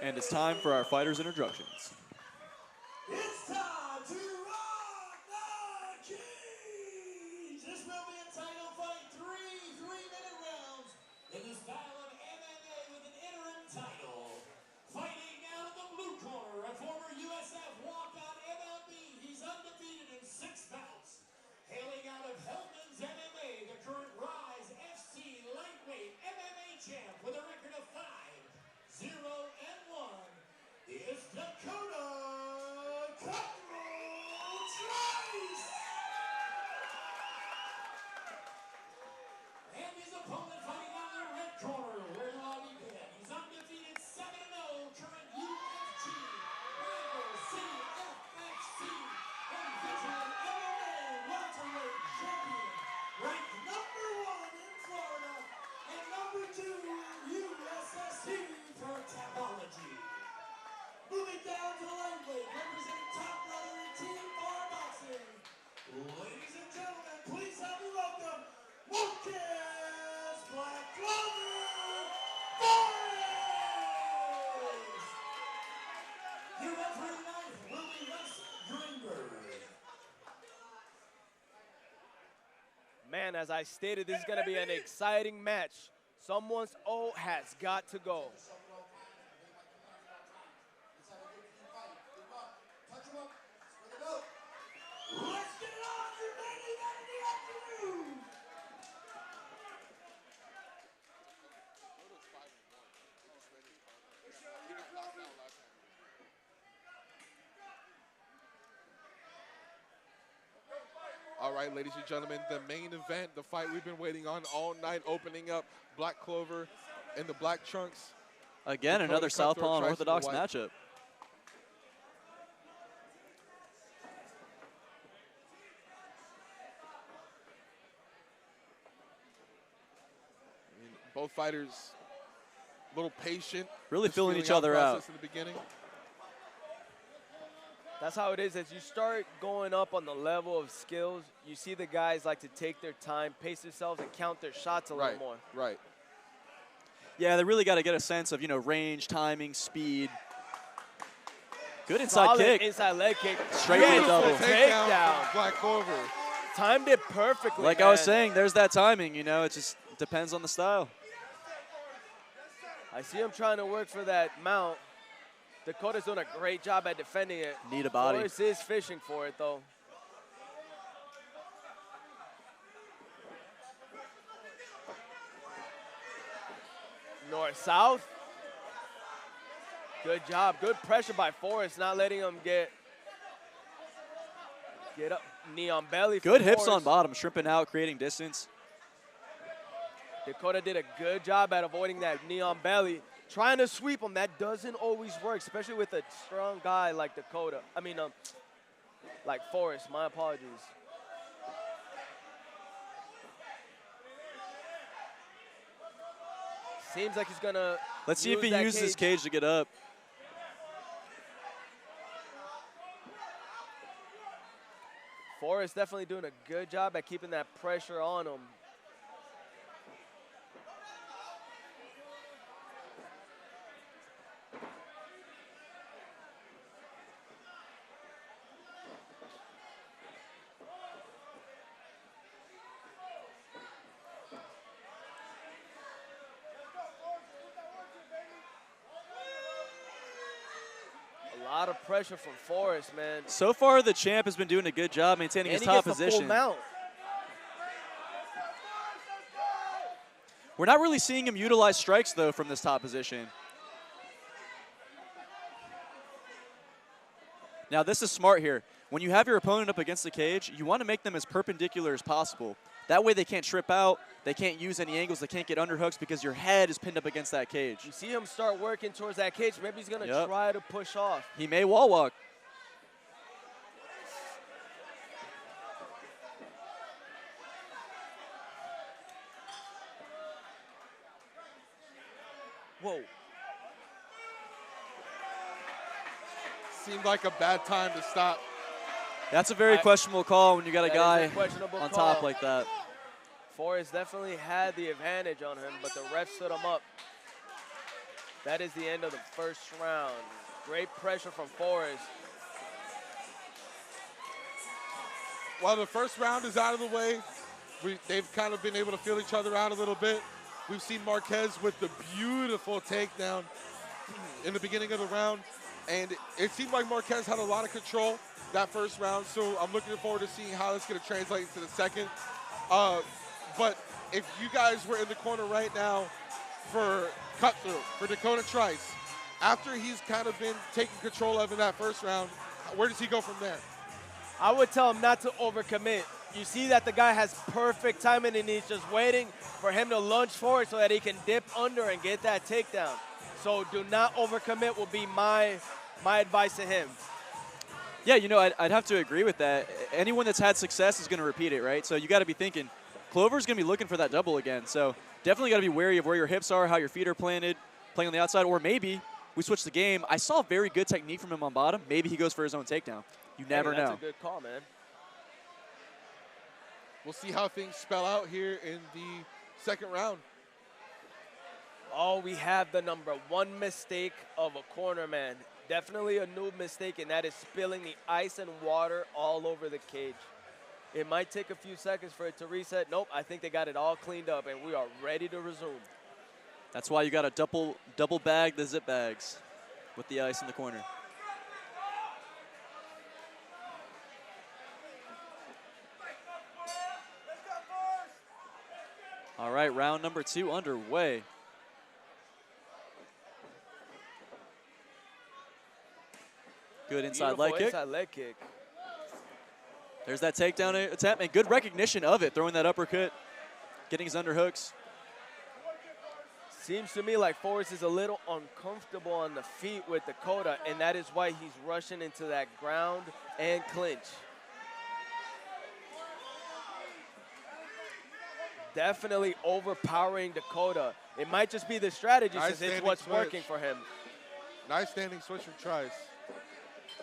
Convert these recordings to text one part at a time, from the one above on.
And it's time for our fighters' introductions. It's time to rock the cage! This will be a title fight, three-minute rounds in the style of MMA with an interim title. Fighting out of the blue corner, a former USF walk-on MLB. He's undefeated in 6 bouts. Hailing out of Hellman's MMA, the current Rise FC lightweight MMA champ with a record of 5-0-1 is Dakota Trice! And his opponent fighting out in the red corner, where it all began. He's undefeated 7-0, current UFG, Rival City FXC, and veteran MMA welterweight champion, ranked #1 in Florida and #2 in USSC for Tapology. Moving down to lightweight, representing Top Brother and Team Bar Boxing. Ladies and gentlemen, please help me welcome Lucas Black Clover Forrest! Your referee tonight will be Wes Greenberg. Man, as I stated, this is going to be an exciting match. Someone's O has got to go. Let's get it on, your main event in the afternoon! All right, ladies and gentlemen, the main event, the fight we've been waiting on all night, opening up Black Clover in the black trunks. Again, Dakota another Cutthroat, southpaw and Trice in the orthodox white. matchup. I mean, both fighters a little patient. Really just feeling feeling each other out. process in the beginning. That's how it is. As you start going up on the level of skills, you see the guys like to take their time, pace themselves, and count their shots a little more. Right. Yeah, they really got to get a sense of, range, timing, speed. Good inside Solid kick. inside leg kick. Straight for the double. Takedown. from Black Clover. Timed it perfectly, Like I was saying, there's that timing, it just depends on the style. I see him trying to work for that mount. Dakota's doing a great job at defending it. Need a body. Forrest is fishing for it, though. North-south. Good job. Good pressure by Forrest, not letting him get up. Knee on belly. Good from hips on Forrest. bottom, shrimping out, creating distance. Dakota did a good job at avoiding that knee on belly. Trying to sweep him, that doesn't always work, especially with a strong guy like Dakota. Like Forrest, my apologies. Seems like he's gonna Let's see if he that uses his cage to get up. Forrest definitely doing a good job at keeping that pressure on him. A lot of pressure from Forrest, man. So far, the champ has been doing a good job maintaining And his he top gets the position. full mount. We're not really seeing him utilize strikes, though, from this top position. Now, this is smart here. When you have your opponent up against the cage, you want to make them as perpendicular as possible. That way they can't trip out, they can't use any angles, they can't get underhooks because your head is pinned up against that cage. You see him start working towards that cage. Maybe he's going to try to push off. He may wall walk. Whoa. Seemed like a bad time to stop. That's a very questionable call when you got a That guy is a questionable on call. top like that. Forrest definitely had the advantage on him, but the ref stood him up. That is the end of the first round. Great pressure from Forrest. While the first round is out of the way, they've kind of been able to feel each other out a little bit. We've seen Marquez with the beautiful takedown in the beginning of the round. And it seemed like Marquez had a lot of control that first round. So I'm looking forward to seeing how that's going to translate into the second. But if you guys were in the corner right now for cut-through, for Dakota Trice, after he's kind of been taking control of in that first round, where does he go from there? I would tell him not to overcommit. You see that the guy has perfect timing and he's just waiting for him to lunge forward so that he can dip under and get that takedown. So do not overcommit will be my advice to him. Yeah, you know, I'd have to agree with that. Anyone that's had success is going to repeat it, right? So you got to be thinking, Clover's going to be looking for that double again. So definitely got to be wary of where your hips are, how your feet are planted, playing on the outside, or maybe we switch the game. I saw very good technique from him on bottom. Maybe he goes for his own takedown. You never know. That's a good call, man. We'll see how things spell out here in the second round. Oh, we have the number one mistake of a corner man. Definitely a new mistake, and that is spilling the ice and water all over the cage. It might take a few seconds for it to reset. Nope, I think they got it all cleaned up, and we are ready to resume. That's why you got to double bag the zip bags with the ice in the corner. All right, round number 2 underway. Good inside leg kick. Inside leg kick. There's that takedown attempt, and good recognition of it, throwing that uppercut, getting his underhooks. Seems to me like Forrest is a little uncomfortable on the feet with Dakota, and that is why he's rushing into that ground and clinch. Definitely overpowering Dakota. It might just be the strategy since it's what's working for him. Nice standing switch from Trice.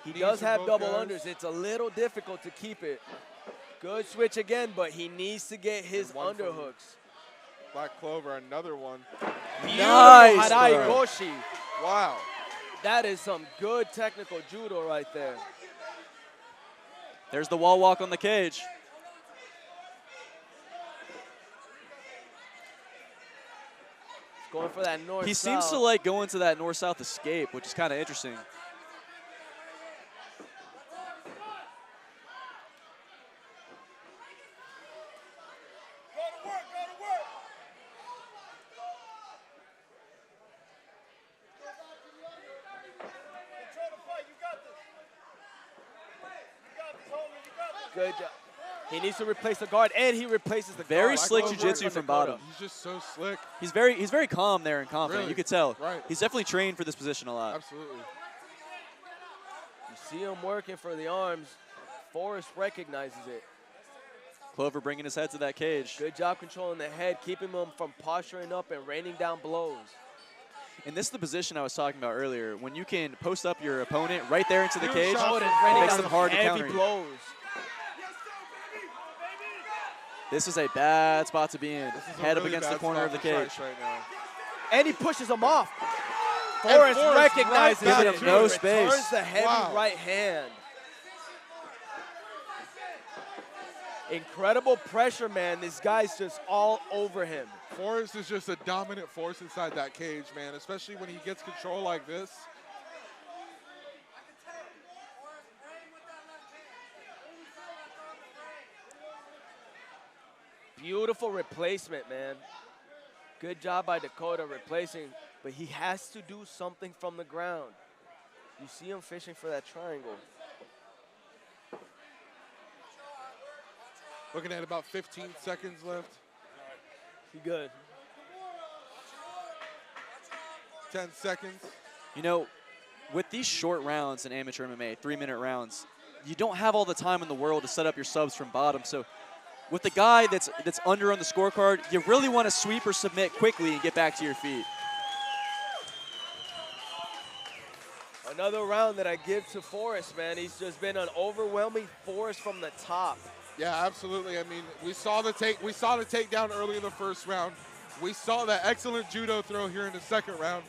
He does have double unders. It's a little difficult to keep it. Good switch again, but he needs to get his underhooks. Black Clover, another one. Nice Harai Goshi. Wow. That is some good technical judo right there. There's the wall walk on the cage. Going for that north-south. He seems to like going to that north-south escape, which is kind of interesting. Good job. He needs to replace the guard, and he replaces the Very guard. slick jiu-jitsu from bottom. He's just so slick. He's very calm there and confident. Really? You could tell. Right. He's definitely trained for this position a lot. Absolutely. You see him working for the arms. Forrest recognizes it. Clover bringing his head to that cage. Good job controlling the head, keeping him from posturing up and raining down blows. And this is the position I was talking about earlier. When you can post up your opponent right there into the cage, shot. it Raining makes down them hard to heavy counter you. blows. This is a bad spot to be in. This is a Head up really against the bad corner spot of the for cage. Trice right now. And he pushes him off. Forrest Forrest recognizes right it. back no He space. returns the heavy Wow. right hand. Incredible pressure, man. This guy's just all over him. Forrest is just a dominant force inside that cage, man, especially when he gets control like this. Beautiful replacement, man. Good job by Dakota replacing, but he has to do something from the ground. You see him fishing for that triangle. Looking at about 15 seconds left. He good. 10 seconds. You know, with these short rounds in amateur MMA, 3-minute rounds, you don't have all the time in the world to set up your subs from bottom. So with the guy that's under on the scorecard, you really want to sweep or submit quickly and get back to your feet. Another round that I give to Forrest, man. He's just been an overwhelming force from the top. Yeah, absolutely. I mean, we saw the takedown early in the first round. We saw that excellent judo throw here in the second round.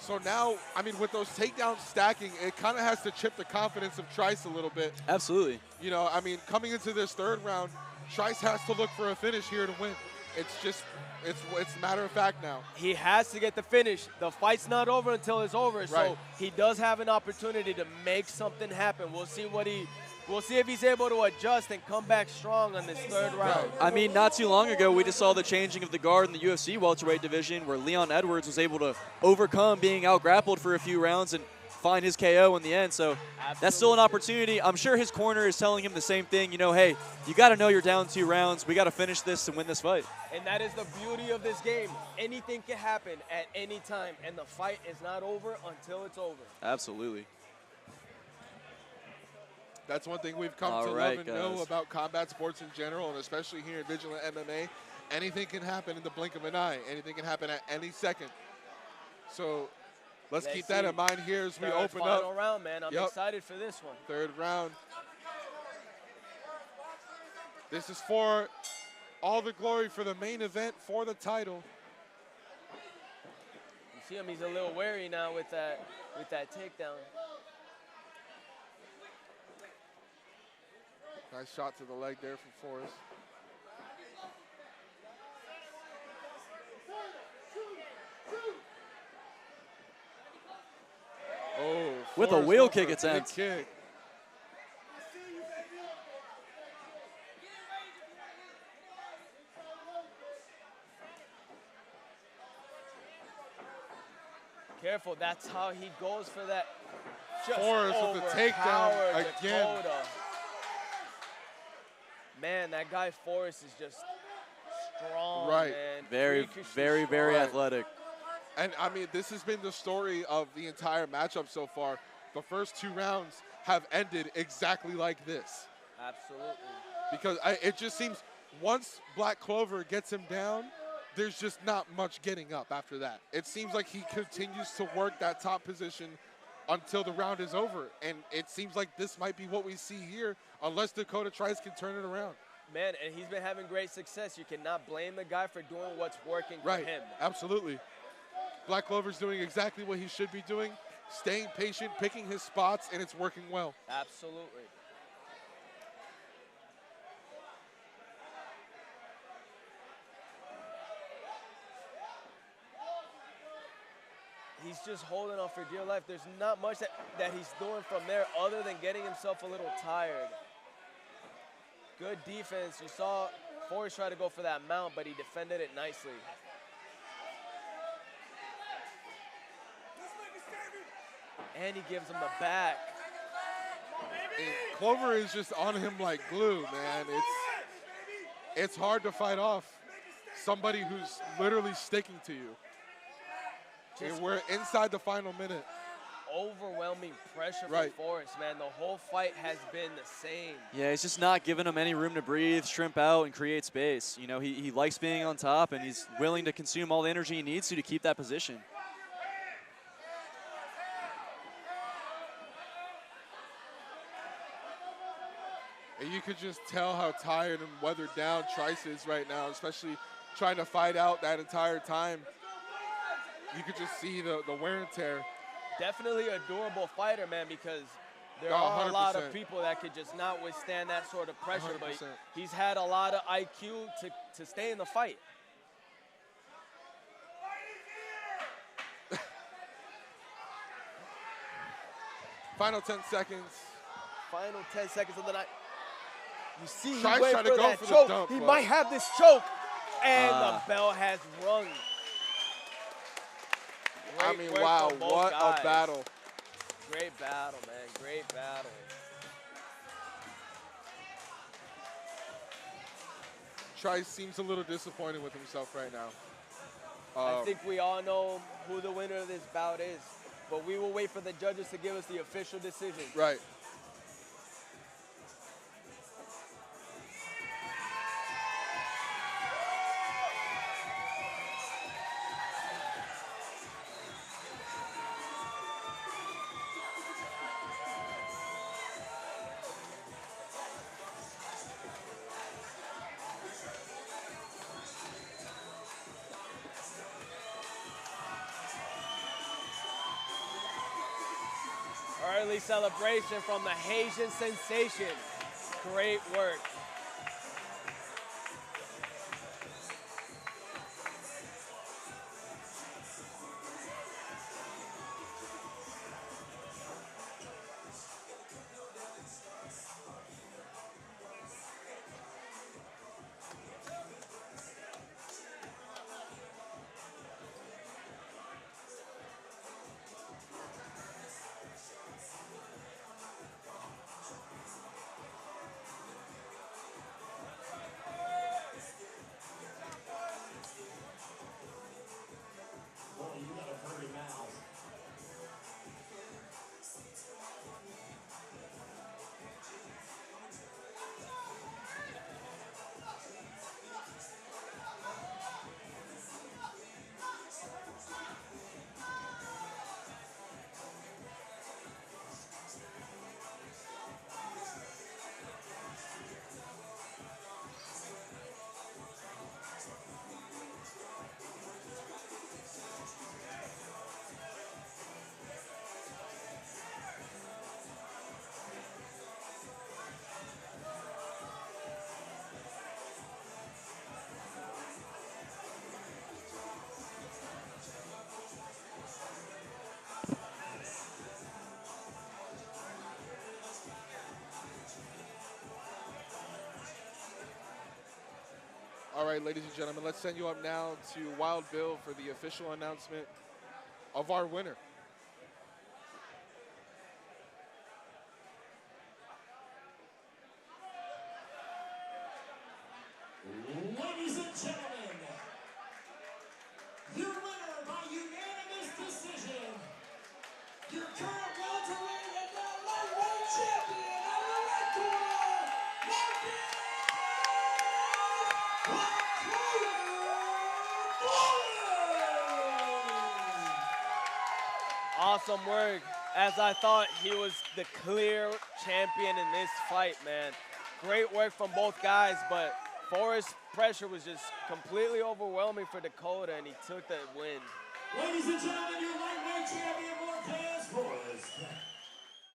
So now, I mean, with those takedowns stacking, it kind of has to chip the confidence of Trice a little bit. Absolutely. You know, I mean, coming into this third round, Trice has to look for a finish here to win. It's just, it's matter of fact now. He has to get the finish. The fight's not over until it's over, so Right. he does have an opportunity to make something happen. We'll see if he's able to adjust and come back strong on this third round. I mean, not too long ago, we just saw the changing of the guard in the UFC welterweight division where Leon Edwards was able to overcome being out-grappled for a few rounds and find his KO in the end. So that's still an opportunity. I'm sure his corner is telling him the same thing. You know, hey, you got to know you're down 2 rounds. We got to finish this and win this fight. And that is the beauty of this game. Anything can happen at any time, and the fight is not over until it's over. Absolutely. That's one thing we've come to love and know about combat sports in general, and especially here in Vigilant MMA. Anything can happen in the blink of an eye. Anything can happen at any second. So let's keep that in mind here as we open up. Final round, man. I'm excited for this one. Third round. This is for all the glory for the main event for the title. You see him, he's a little wary now with that takedown. Nice shot to the leg there from Forrest. Oh, with a wheel kick attempt. Kick. Careful, that's how he goes for that. Forrest with the takedown again. Dakota. Man, that guy Forrest is just strong, right. Man. Very athletic. And, I mean, this has been the story of the entire matchup so far. The first 2 rounds have ended exactly like this. Absolutely. Because it just seems once Black Clover gets him down, there's just not much getting up after that. It seems like he continues to work that top position until the round is over. And it seems like this might be what we see here unless Dakota Trice can turn it around. Man, and he's been having great success. You cannot blame the guy for doing what's working for him. Right, absolutely. Black Clover's doing exactly what he should be doing, staying patient, picking his spots, and it's working well. Absolutely. He's just holding on for dear life. There's not much that he's doing from there other than getting himself a little tired. Good defense. You saw Forrest try to go for that mount, but he defended it nicely. And he gives him the back. And Clover is just on him like glue, man. It's hard to fight off somebody who's literally sticking to you. And we're inside the final minute. Overwhelming pressure from Forrest, man. The whole fight has been the same. Yeah, he's just not giving him any room to breathe, shrimp out, and create space. You know, he likes being on top, and he's willing to consume all the energy he needs to keep that position. And you could just tell how tired and weathered down Trice is right now, especially trying to fight out that entire time. You could just see the wear and tear. Definitely a durable fighter, man, because there are a lot of people that could just not withstand that sort of pressure, 100%. but he's had a lot of IQ to stay in the fight. Final 10 seconds. Final 10 seconds of the night. You see, he Trice went trying for to go that for choke. the dump, He but might have this choke, and the bell has rung. I mean, wow, what a battle. Great battle, man, great battle. Trice seems a little disappointed with himself right now. I think we all know who the winner of this bout is, but we will wait for the judges to give us the official decision. Right. early celebration from the Haitian sensation. Great work. Boy, you gotta hurry now. All right, ladies and gentlemen, let's send you up now to Wild Bill for the official announcement of our winner. Ladies and gentlemen, your winner by unanimous decision, your current welterweight and now lightweight champion out of the red corner, Awesome work. As I thought, he was the clear champion in this fight, man. Great work from both guys, but Forrest's pressure was just completely overwhelming for Dakota, and he took the win. Ladies and gentlemen, your lightweight champion, Marquez Forrest.